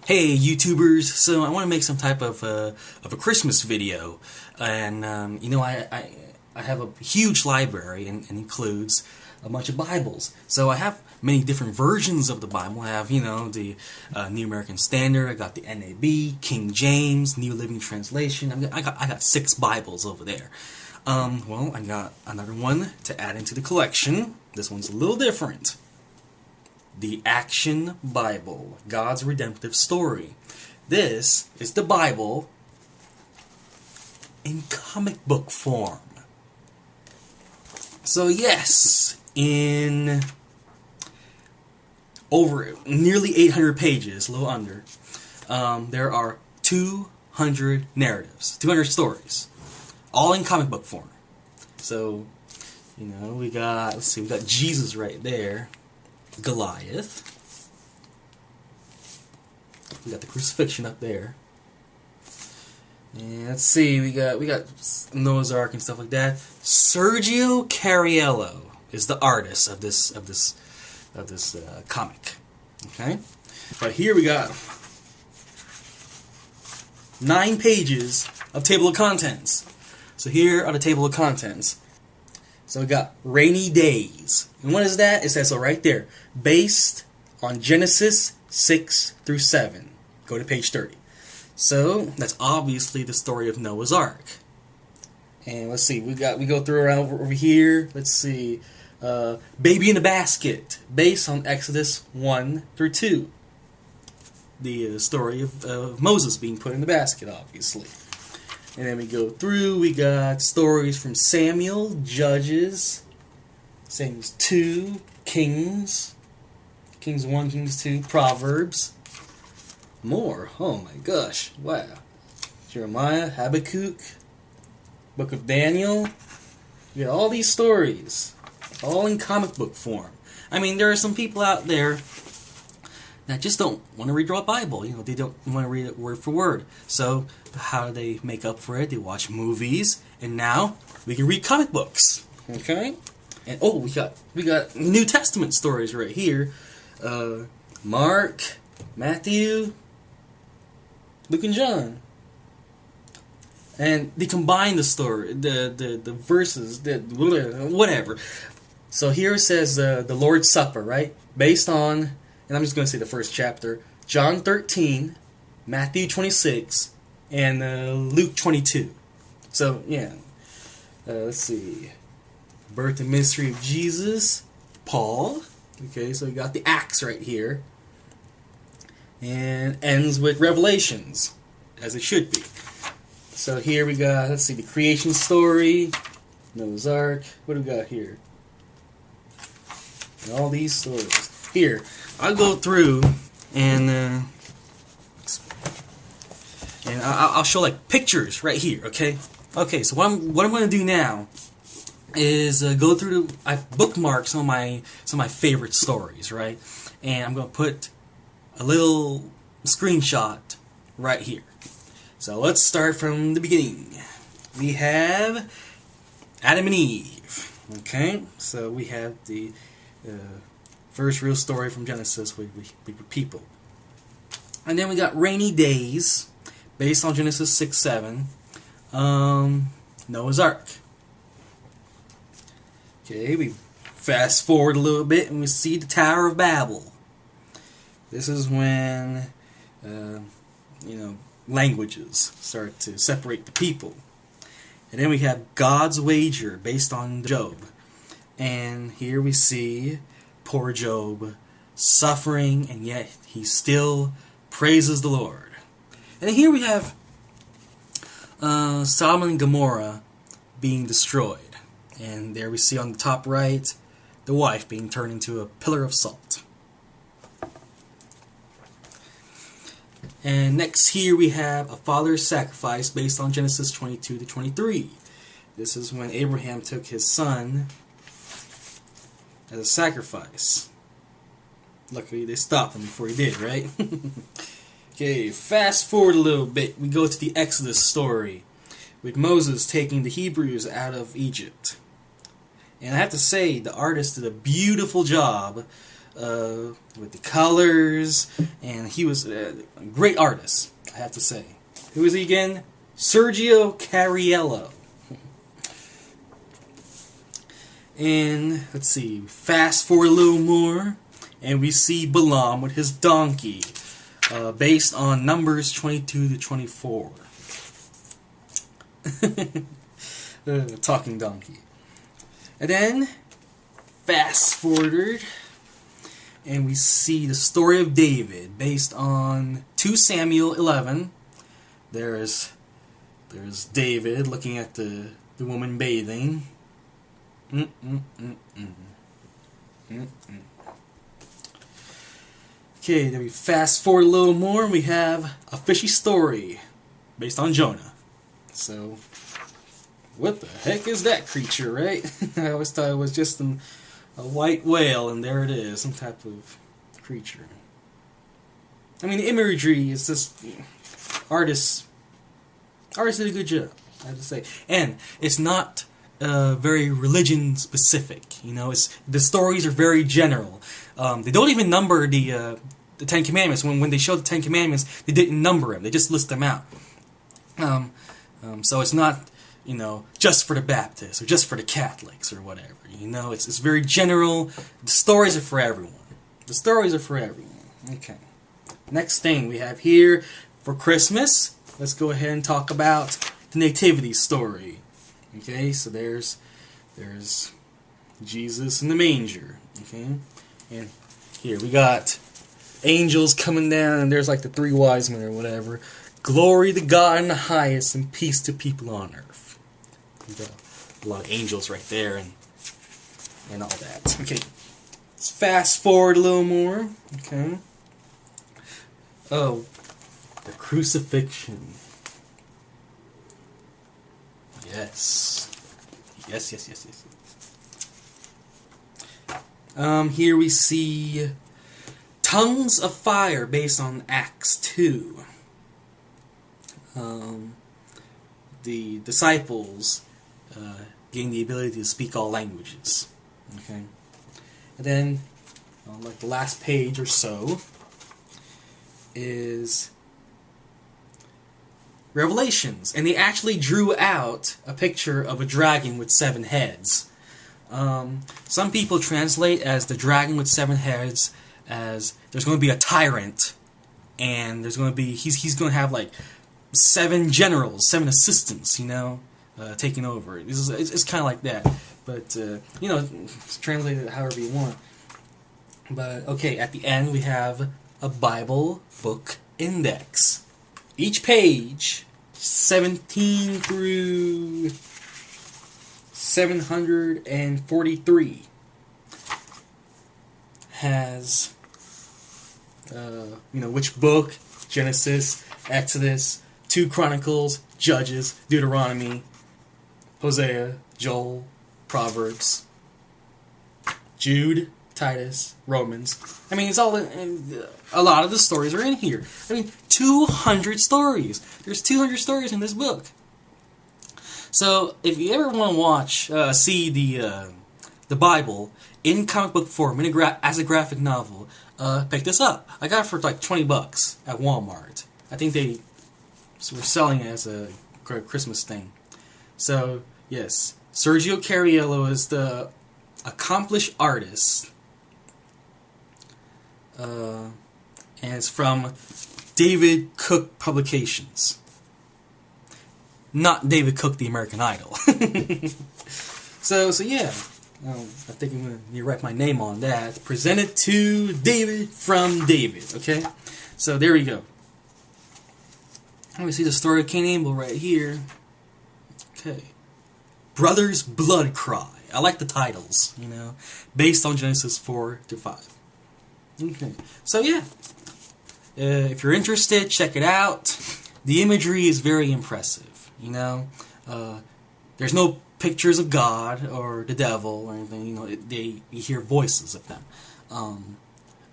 Hey YouTubers, so I want to make some type of a Christmas video, and I have a huge library and includes a bunch of Bibles. So I have many different versions of the Bible. I have the New American Standard. I got the NAB, King James, New Living Translation. I got 6 Bibles over there. Well, I got another one to add into the collection. This one's a little different. The Action Bible, God's Redemptive Story. This is the Bible in comic book form. So yes, in over nearly 800 pages, a little under, there are 200 narratives, 200 stories, all in comic book form. So, we got Jesus right there. Goliath. We got the crucifixion up there. And let's see, we got Noah's Ark and stuff like that. Sergio Cariello is the artist of this comic. Okay, but here we got 9 pages of table of contents. So here are the table of contents. So we got rainy days. And what is that? It says so right there. Based on Genesis 6 through 7. Go to page 30. So that's obviously the story of Noah's Ark. And let's see, we go through around over here. Let's see. Baby in a basket. Based on Exodus 1 through 2. The story of Moses being put in the basket, obviously. And then we go through, we got stories from Samuel, Judges, Samuel's 2, Kings 1, Kings 2, Proverbs. More, oh my gosh, wow. Jeremiah, Habakkuk, Book of Daniel. You got all these stories, all in comic book form. I mean, there are some people out there that just don't want to read the Bible. They don't want to read it word for word. So how do they make up for it? They watch movies, and now we can read comic books. Okay? And we got New Testament stories right here. Mark, Matthew, Luke, and John. And they combine the story, the verses, whatever. So here it says the Lord's Supper, right? Based on, and I'm just going to say the first chapter, John 13, Matthew 26, and Luke 22. So, yeah. Let's see. Birth and Ministry of Jesus, Paul. Okay, so we got the Acts right here. And ends with Revelations, as it should be. So here we got, let's see, the creation story, Noah's Ark. What do we got here? And all these stories. Here, I'll go through and I'll show like pictures right here. Okay. So what I'm going to do now is go through. I bookmarked some of my favorite stories, right? And I'm going to put a little screenshot right here. So let's start from the beginning. We have Adam and Eve. Okay, so we have the first real story from Genesis with people. And then we got Rainy Days, based on Genesis 6, 7. Noah's Ark. Okay, we fast forward a little bit and we see the Tower of Babel. This is when, languages start to separate the people. And then we have God's Wager, based on Job. And here we see poor Job suffering, and yet he still praises the Lord. And here we have Sodom and Gomorrah being destroyed. And there we see on the top right, the wife being turned into a pillar of salt. And next here we have a father's sacrifice based on Genesis 22 to 23. This is when Abraham took his son as a sacrifice. Luckily they stopped him before he did, right? Okay, fast forward a little bit. We go to the Exodus story with Moses taking the Hebrews out of Egypt. And I have to say, the artist did a beautiful job with the colors, and he was a great artist, I have to say. Who is he again? Sergio Cariello. And let's see, fast forward a little more, and we see Balaam with his donkey, based on Numbers 22 to 24. Talking donkey. And then, fast forward, and we see the story of David, based on 2 Samuel 11. There's David looking at the woman bathing. Okay, then we fast forward a little more, and we have a fishy story based on Jonah. So, what the heck is that creature, right? I always thought it was just a white whale, and there it is, some type of creature. I mean, the imagery is just artists did a good job, I have to say, and it's not very religion specific. You know, the stories are very general. They don't even number the 10 Commandments. When they show the 10 Commandments, they didn't number them. They just list them out. So it's not, you know, just for the Baptists or just for the Catholics or whatever. You know, it's very general. The stories are for everyone. The stories are for everyone. Okay. Next thing we have here for Christmas. Let's go ahead and talk about the Nativity Story. Okay, so there's Jesus in the manger. Okay, and here we got angels coming down, and there's like the 3 wise men or whatever. Glory to God in the highest, and peace to people on earth. A lot of angels right there, and all that. Okay, let's fast forward a little more. Okay. Oh, the crucifixion. Yes. Yes. Here we see tongues of fire based on Acts 2. The disciples gain the ability to speak all languages. Okay. And then, like the last page or so, is Revelations, and they actually drew out a picture of a dragon with 7 heads. Some people translate as the dragon with 7 heads as there's going to be a tyrant, and there's going to be he's going to have like 7 generals, 7 assistants, you know, taking over. It's kind of like that, but you know, translate it however you want. But okay, at the end we have a Bible book index. Each page, 17 through 743, has, you know, which book: Genesis, Exodus, 2 Chronicles, Judges, Deuteronomy, Hosea, Joel, Proverbs, Jude, Titus, Romans. I mean, it's all a lot of the stories are in here. I mean, 200 stories. There's 200 stories in this book. So, if you ever want to see the Bible in comic book form, as a graphic novel, pick this up. I got it for like $20 at Walmart. I think they were selling it as a Christmas thing. So, yes, Sergio Cariello is the accomplished artist. And it's from David Cook Publications. Not David Cook, the American Idol. So yeah. I think I'm going to write my name on that. Presented to David from David. Okay? So there we go. We see the story of Cain and Abel right here. Okay. Brothers' Blood Cry. I like the titles, you know. Based on Genesis 4 to 5. Okay. So yeah. If you're interested, check it out. The imagery is very impressive, you know. There's no pictures of God or the devil or anything, you know. You hear voices of them.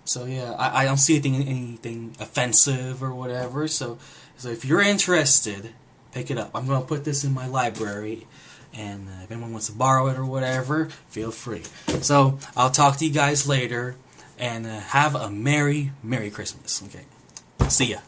So yeah, I don't see anything offensive or whatever. So if you're interested, pick it up. I'm going to put this in my library, and if anyone wants to borrow it or whatever, feel free. So I'll talk to you guys later. And have a Merry Christmas. Okay. See ya.